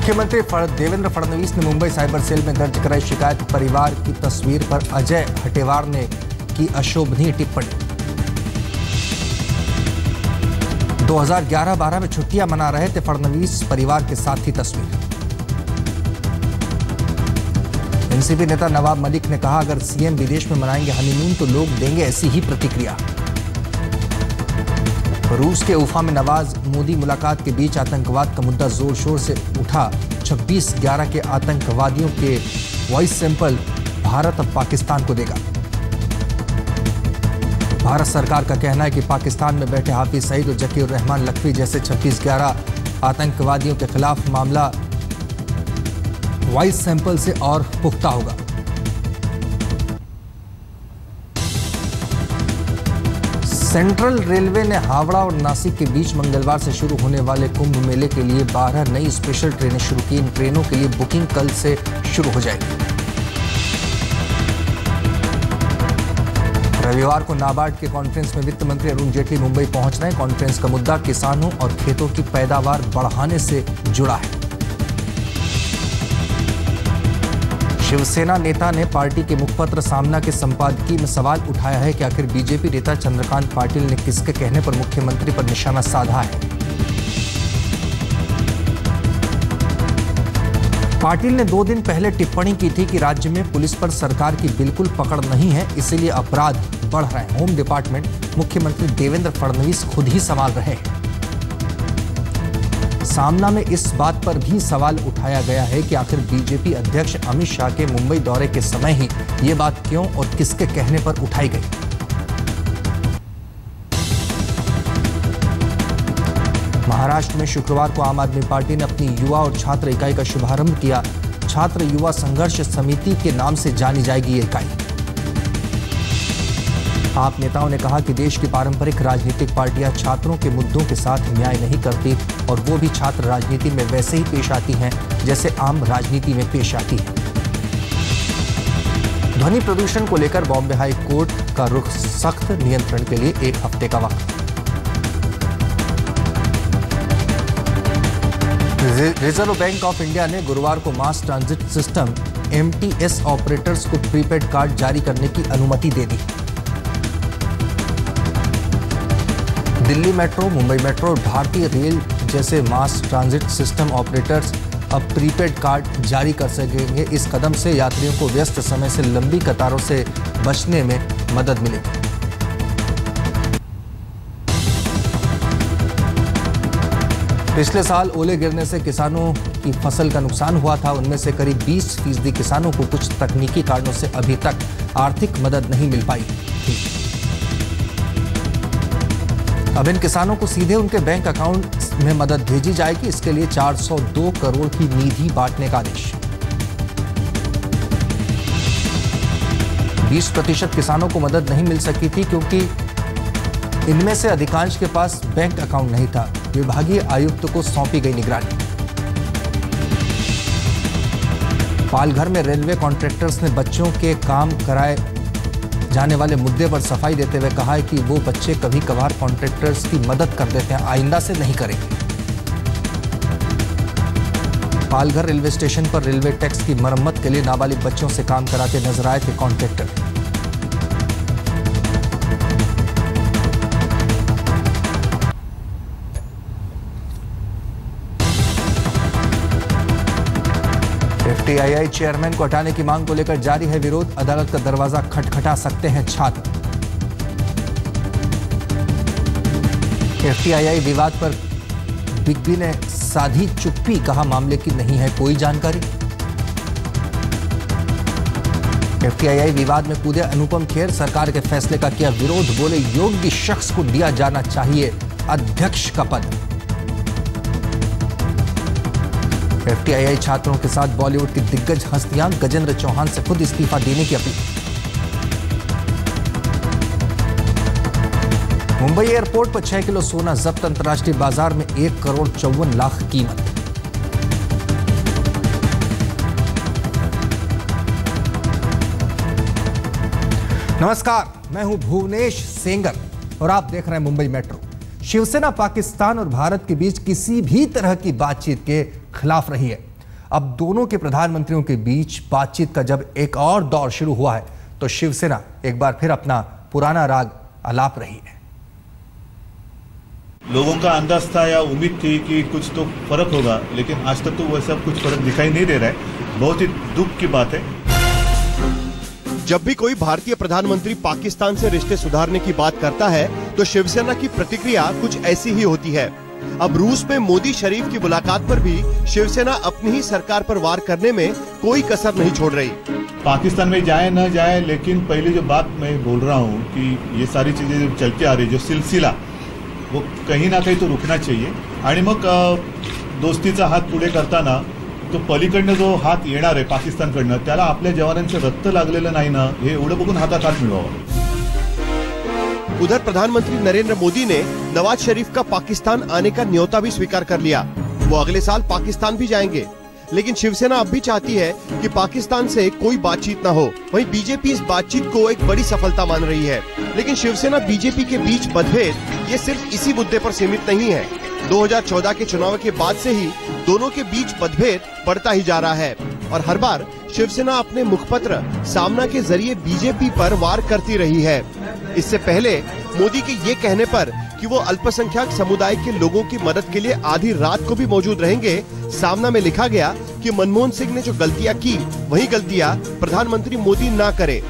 मुख्यमंत्री देवेंद्र फडणवीस ने Mumbai cyber cell में दर्ज कराई शिकायत। परिवार की तस्वीर पर अजय हटेवार ने की अशोभनीय टिप्पणी। 2011-12 में छुट्टियां मना रहे थे फडणवीस, परिवार के साथ ही तस्वीर। एनसीपी नेता नवाब मलिक ने कहा, अगर सीएम विदेश में मनाएंगे हनीमून तो लोग देंगे ऐसी ही प्रतिक्रिया। रूस के उफा में नवाज मोदी मुलाकात के बीच आतंकवाद का मुद्दा जोर शोर से उठा। 26/11 के आतंकवादियों के वॉइस सैंपल भारत अब पाकिस्तान को देगा। भारत सरकार का कहना है कि पाकिस्तान में बैठे हाफिज सईद और जकीर रहमान लखवी जैसे 26/11 आतंकवादियों के खिलाफ मामला वॉइस सैंपल से और पुख्ता होगा। सेंट्रल रेलवे ने हावड़ा और नासिक के बीच मंगलवार से शुरू होने वाले कुंभ मेले के लिए 12 नई स्पेशल ट्रेनें शुरू की। इन ट्रेनों के लिए बुकिंग कल से शुरू हो जाएगी। रविवार को नाबार्ड के कॉन्फ्रेंस में वित्त मंत्री अरुण जेटली मुंबई पहुंच रहे हैं। कॉन्फ्रेंस का मुद्दा किसानों और खेतों की पैदावार बढ़ाने से जुड़ा है। शिवसेना नेता ने पार्टी के मुखपत्र सामना के संपादकीय में सवाल उठाया है कि आखिर बीजेपी नेता चंद्रकांत पाटिल ने किसके कहने पर मुख्यमंत्री पर निशाना साधा है। पाटिल ने 2 दिन पहले टिप्पणी की थी कि राज्य में पुलिस पर सरकार की बिल्कुल पकड़ नहीं है, इसीलिए अपराध बढ़ रहे हैं। होम डिपार्टमेंट मुख्यमंत्री देवेंद्र फडणवीस खुद ही संभाल रहे हैं। सामना में इस बात पर भी सवाल उठाया गया है कि आखिर बीजेपी अध्यक्ष अमित शाह के मुंबई दौरे के समय ही ये बात क्यों और किसके कहने पर उठाई गई। महाराष्ट्र में शुक्रवार को आम आदमी पार्टी ने अपनी युवा और छात्र इकाई का शुभारंभ किया। छात्र युवा संघर्ष समिति के नाम से जानी जाएगी ये इकाई। आप नेताओं ने कहा कि देश की पारंपरिक राजनीतिक पार्टियां छात्रों के मुद्दों के साथ न्याय नहीं करती और वो भी छात्र राजनीति में वैसे ही पेश आती हैं जैसे आम राजनीति में पेश आती है। ध्वनि प्रदूषण को लेकर बॉम्बे हाई कोर्ट का रुख सख्त नियंत्रण के लिए 1 हफ्ते का वक्त। रिजर्व बैंक ऑफ इंडिया ने गुरुवार को मास ट्रांजिट सिस्टम MTS ऑपरेटर्स को प्रीपेड कार्ड जारी करने की अनुमति दे दी। दिल्ली मेट्रो, मुंबई मेट्रो, भारतीय रेल जैसे मास ट्रांजिट सिस्टम ऑपरेटर्स अब प्रीपेड कार्ड जारी कर सकेंगे। इस कदम से यात्रियों को व्यस्त समय से लंबी कतारों से बचने में मदद मिलेगी। पिछले साल ओले गिरने से किसानों की फसल का नुकसान हुआ था। उनमें से करीब 20% किसानों को कुछ तकनीकी कारणों से अभी तक आर्थिक मदद नहीं मिल पाई थी। अब इन किसानों को सीधे उनके बैंक अकाउंट में मदद भेजी जाएगी। इसके लिए 402 करोड़ की निधि बांटने का आदेश। 20% किसानों को मदद नहीं मिल सकी थी क्योंकि इनमें से अधिकांश के पास बैंक अकाउंट नहीं था। विभागीय आयुक्त को सौंपी गई निगरानी। पालघर में रेलवे कॉन्ट्रैक्टर्स ने बच्चों के काम कराए जाने वाले मुद्दे पर सफाई देते हुए कहा है कि वो बच्चे कभी कभार कॉन्ट्रैक्टर्स की मदद कर देते हैं, आइंदा से नहीं करेंगे। पालघर रेलवे स्टेशन पर रेलवे टैक्स की मरम्मत के लिए नाबालिग बच्चों से काम कराते नजर आए थे कॉन्ट्रैक्टर। FTII चेयरमैन को हटाने की मांग को लेकर जारी है विरोध। अदालत का दरवाजा खटखटा सकते हैं छात्र। FTII विवाद पर बिग बी ने साधी चुप्पी, कहा मामले की नहीं है कोई जानकारी। FTII विवाद में कूदे अनुपम खेर, सरकार के फैसले का किया विरोध। बोले योग्य शख्स को दिया जाना चाहिए अध्यक्ष का पद। FTII छात्रों के साथ बॉलीवुड की दिग्गज हस्तियां, गजेंद्र चौहान से खुद इस्तीफा देने की अपील। मुंबई एयरपोर्ट पर 6 किलो सोना जब्त, अंतर्राष्ट्रीय बाजार में 1 करोड़ 54 लाख कीमत। नमस्कार, मैं हूं भुवनेश सेंगर और आप देख रहे हैं मुंबई मेट्रो। शिवसेना पाकिस्तान और भारत के बीच किसी भी तरह की बातचीत के खिलाफ रही है। अब दोनों के प्रधानमंत्रियों के बीच बातचीत का जब एक और दौर शुरू हुआ है तो शिवसेना एक बार फिर अपना पुराना राग आलाप रही है। लोगों का अंदाज था या उम्मीद थी कि कुछ तो फर्क होगा, लेकिन आज तक तो वैसा कुछ फर्क दिखाई नहीं दे रहा है। बहुत ही दुख की बात है। जब भी कोई भारतीय प्रधानमंत्री पाकिस्तान से रिश्ते सुधारने की बात करता है तो शिवसेना की प्रतिक्रिया कुछ ऐसी ही होती है। अब रूस में मोदी शरीफ की मुलाकात पर भी शिवसेना अपनी ही सरकार पर वार करने में कोई कसर नहीं छोड़ रही। पाकिस्तान में जाए न जाए, लेकिन पहले जो बात मैं बोल रहा हूँ कि ये सारी चीजें जो चलती आ रही, जो सिलसिला, वो कहीं ना कहीं तो रुकना चाहिए। आणि मग दोस्तीचा हात पुढे करताना तो पलीकडनं जो हात येणार आहे पाकिस्तानकडनं, त्याला आपल्या जवानांचं रक्त लागलेलं नाही ना, हे एवढं बघून हातात हात मिळवावा। उधर प्रधानमंत्री नरेंद्र मोदी ने नवाज शरीफ का पाकिस्तान आने का न्योता भी स्वीकार कर लिया। वो अगले साल पाकिस्तान भी जाएंगे, लेकिन शिवसेना अब भी चाहती है कि पाकिस्तान से कोई बातचीत न हो। वहीं बीजेपी इस बातचीत को एक बड़ी सफलता मान रही है। लेकिन शिवसेना बीजेपी के बीच मतभेद ये सिर्फ इसी मुद्दे पर सीमित नहीं है। 2014 के चुनाव के बाद से ही दोनों के बीच मतभेद बढ़ता ही जा रहा है और हर बार शिवसेना अपने मुखपत्र सामना के जरिए बीजेपी पर वार करती रही है। इससे पहले मोदी के ये कहने पर कि वो अल्पसंख्यक समुदाय के लोगों की मदद के लिए आधी रात को भी मौजूद रहेंगे, सामना में लिखा गया कि मनमोहन सिंह ने जो गलतियां की वही गलतियां प्रधानमंत्री मोदी ना करे।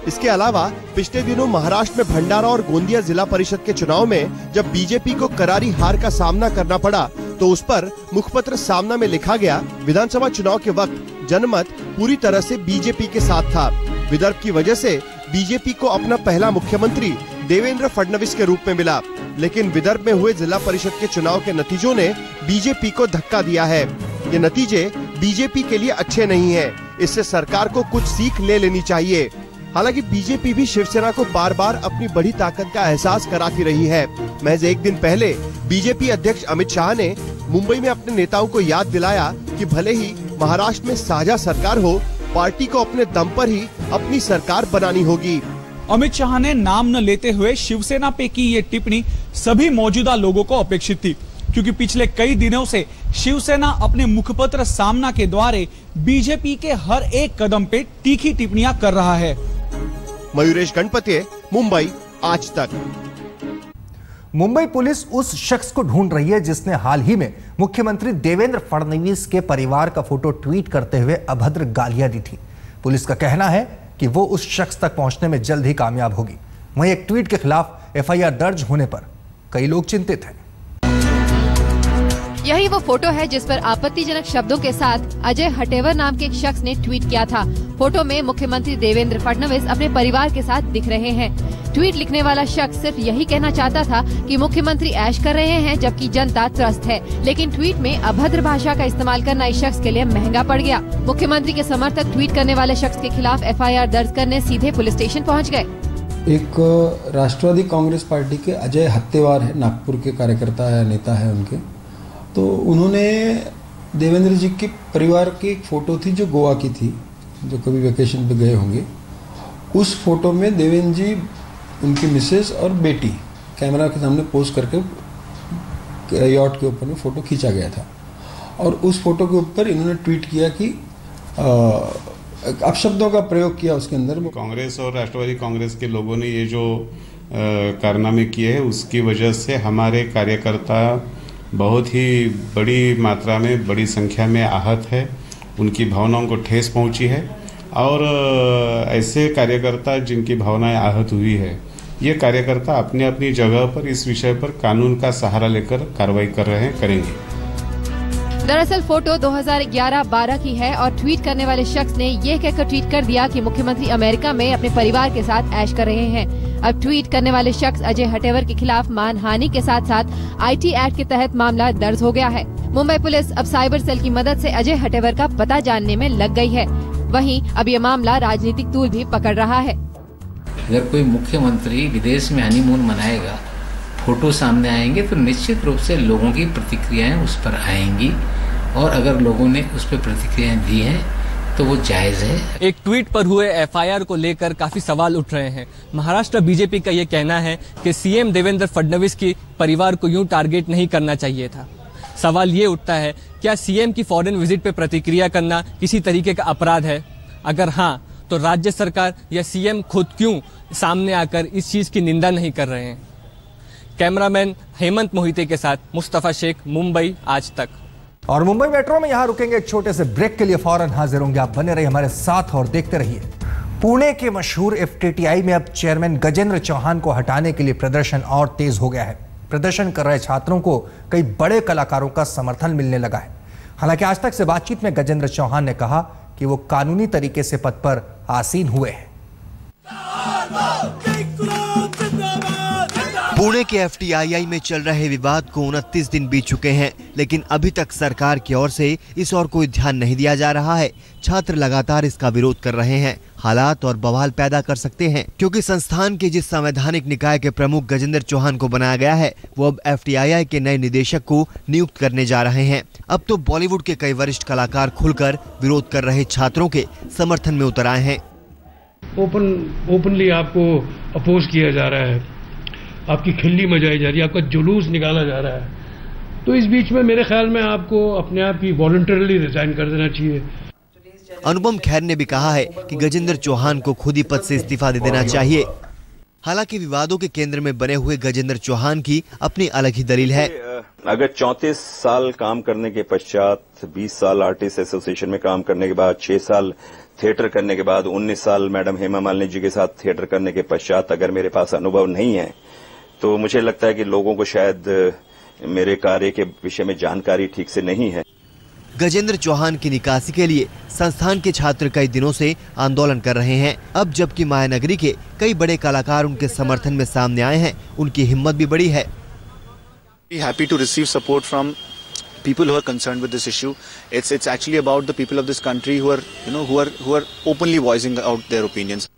इसके अलावा पिछले दिनों महाराष्ट्र में भंडारा और गोंदिया जिला परिषद के चुनाव में जब बीजेपी को करारी हार का सामना करना पड़ा तो उस पर मुखपत्र सामना में लिखा गया, विधानसभा चुनाव के वक्त जनमत पूरी तरह से बीजेपी के साथ था। विदर्भ की वजह से बीजेपी को अपना पहला मुख्यमंत्री देवेंद्र फडणवीस के रूप में मिला, लेकिन विदर्भ में हुए जिला परिषद के चुनाव के नतीजों ने बीजेपी को धक्का दिया है। ये नतीजे बीजेपी के लिए अच्छे नहीं है। इससे सरकार को कुछ सीख ले लेनी चाहिए। हालांकि बीजेपी भी शिवसेना को बार बार अपनी बड़ी ताकत का एहसास कराती रही है। महज एक दिन पहले बीजेपी अध्यक्ष अमित शाह ने मुंबई में अपने नेताओं को याद दिलाया कि भले ही महाराष्ट्र में साझा सरकार हो, पार्टी को अपने दम पर ही अपनी सरकार बनानी होगी। अमित शाह ने नाम न लेते हुए शिवसेना पे की ये टिप्पणी सभी मौजूदा लोगों को अपेक्षित थी, क्योंकि पिछले कई दिनों से शिवसेना अपने मुखपत्र सामना के द्वारे बीजेपी के हर एक कदम पे तीखी टिप्पणियां कर रहा है। मयूरेश गणपति, मुंबई, आज तक। मुंबई पुलिस उस शख्स को ढूंढ रही है जिसने हाल ही में मुख्यमंत्री देवेंद्र फडणवीस के परिवार का फोटो ट्वीट करते हुए अभद्र गालियां दी थी। पुलिस का कहना है कि वो उस शख्स तक पहुंचने में जल्द ही कामयाब होगी। वहीं एक ट्वीट के खिलाफ एफआईआर दर्ज होने पर कई लोग चिंतित हैं। यही वो फोटो है जिस पर आपत्तिजनक शब्दों के साथ अजय हटेवर नाम के एक शख्स ने ट्वीट किया था। फोटो में मुख्यमंत्री देवेंद्र फडणवीस अपने परिवार के साथ दिख रहे हैं। ट्वीट लिखने वाला शख्स सिर्फ यही कहना चाहता था कि मुख्यमंत्री ऐश कर रहे हैं जबकि जनता त्रस्त है, लेकिन ट्वीट में अभद्र भाषा का इस्तेमाल करना इस शख्स के लिए महंगा पड़ गया। मुख्यमंत्री के समर्थक ट्वीट करने वाले शख्स के खिलाफ एफआईआर दर्ज करने सीधे पुलिस स्टेशन पहुँच गए। एक राष्ट्रवादी कांग्रेस पार्टी के अजय हत्तेवार है, नागपुर के कार्यकर्ता है, नेता है उनके, तो उन्होंने देवेंद्र जी के परिवार की एक फ़ोटो थी जो गोवा की थी, जो कभी वेकेशन पे गए होंगे। उस फोटो में देवेंद्र जी, उनकी मिसेस और बेटी कैमरा के सामने पोज करके यॉट के ऊपर में फ़ोटो खींचा गया था और उस फोटो के ऊपर इन्होंने ट्वीट किया कि अपशब्दों का प्रयोग किया उसके अंदर। कांग्रेस और राष्ट्रवादी कांग्रेस के लोगों ने ये जो कारनामे किए हैं उसकी वजह से हमारे कार्यकर्ता बहुत ही बड़ी मात्रा में, बड़ी संख्या में आहत है, उनकी भावनाओं को ठेस पहुंची है और ऐसे कार्यकर्ता जिनकी भावनाएं आहत हुई है, ये कार्यकर्ता अपनी अपनी जगह पर इस विषय पर कानून का सहारा लेकर कार्रवाई कर रहे हैं, करेंगे। दरअसल फोटो 2011-12 की है और ट्वीट करने वाले शख्स ने यह कहकर ट्वीट कर दिया कि मुख्यमंत्री अमेरिका में अपने परिवार के साथ ऐश कर रहे हैं। अब ट्वीट करने वाले शख्स अजय हटेवर के खिलाफ मानहानि के साथ साथ आईटी एक्ट के तहत मामला दर्ज हो गया है। मुंबई पुलिस अब साइबर सेल की मदद से अजय हटेवर का पता जानने में लग गई है। वहीं अब ये मामला राजनीतिक तूल भी पकड़ रहा है। अगर कोई मुख्यमंत्री विदेश में हनीमून मनाएगा, फोटो सामने आएंगे तो निश्चित रूप से लोगों की प्रतिक्रियाएं उस पर आएंगी और अगर लोगों ने उस पर प्रतिक्रियाएं दी हैं तो वो जायज है। एक ट्वीट पर हुए एफआईआर को लेकर काफी सवाल उठ रहे हैं। महाराष्ट्र बीजेपी का ये कहना है कि सीएम देवेंद्र फडणवीस की परिवार को यूं टारगेट नहीं करना चाहिए था। सवाल ये उठता है क्या सीएम की फॉरेन विजिट पे प्रतिक्रिया करना किसी तरीके का अपराध है? अगर हाँ, तो राज्य सरकार या सीएम खुद क्यों सामने आकर इस चीज की निंदा नहीं कर रहे हैं? कैमरामैन हेमंत मोहिते के साथ मुस्तफा शेख, मुंबई आज तक। और मुंबई मेट्रो में यहां रुकेंगे एक छोटे से ब्रेक के लिए, फौरन हाजिर होंगे। आप बने रहिए हमारे साथ और देखते रहिए। पुणे के मशहूर एफटीटीआई में अब चेयरमैन गजेंद्र चौहान को हटाने के लिए प्रदर्शन और तेज हो गया है। प्रदर्शन कर रहे छात्रों को कई बड़े कलाकारों का समर्थन मिलने लगा है। हालांकि आज तक से बातचीत में गजेंद्र चौहान ने कहा कि वो कानूनी तरीके से पद पर आसीन हुए हैं। पुणे के एफटीआई में चल रहे विवाद को 29 दिन बीत चुके हैं, लेकिन अभी तक सरकार की ओर से इस ओर कोई ध्यान नहीं दिया जा रहा है। छात्र लगातार इसका विरोध कर रहे हैं। हालात और बवाल पैदा कर सकते हैं, क्योंकि संस्थान के जिस संवैधानिक निकाय के प्रमुख गजेंद्र चौहान को बनाया गया है, वो अब एफटीआई के नए निदेशक को नियुक्त करने जा रहे हैं। अब तो बॉलीवुड के कई वरिष्ठ कलाकार खुलकर विरोध कर रहे छात्रों के समर्थन में उतर आए हैं। ओपनली आपको अपोज किया जा रहा है, आपकी खिल्ली मचाई जा रही है, आपका जुलूस निकाला जा रहा है। तो इस बीच में मेरे ख्याल में आपको अपने आप ही वॉलंटरली रिजाइन कर देना चाहिए। अनुपम खेर ने भी कहा है कि गजेंद्र चौहान को खुद ही पद से इस्तीफा दे देना चाहिए। हालांकि विवादों के केंद्र में बने हुए गजेंद्र चौहान की अपनी अलग ही दलील है। अगर 34 साल काम करने के पश्चात, 20 साल आर्टिस्ट एसोसिएशन में काम करने के बाद, 6 साल थिएटर करने के बाद, 19 साल मैडम हेमा मालिनी जी के साथ थिएटर करने के पश्चात अगर मेरे पास अनुभव नहीं है, तो मुझे लगता है कि लोगों को शायद मेरे कार्य के विषय में जानकारी ठीक से नहीं है। गजेंद्र चौहान की निकासी के लिए संस्थान के छात्र कई दिनों से आंदोलन कर रहे हैं। अब जबकि मायानगरी के कई बड़े कलाकार उनके समर्थन में सामने आए हैं, उनकी हिम्मत भी बड़ी है। Happy to receive support from people who are concerned with this issue. It's actually about the people of this country who are openly voicing out their opinions.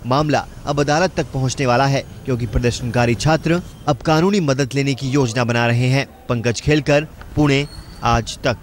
मामला अब अदालत तक पहुंचने वाला है, क्योंकि प्रदर्शनकारी छात्र अब कानूनी मदद लेने की योजना बना रहे हैं। पंकज खेलकर, पुणे आज तक।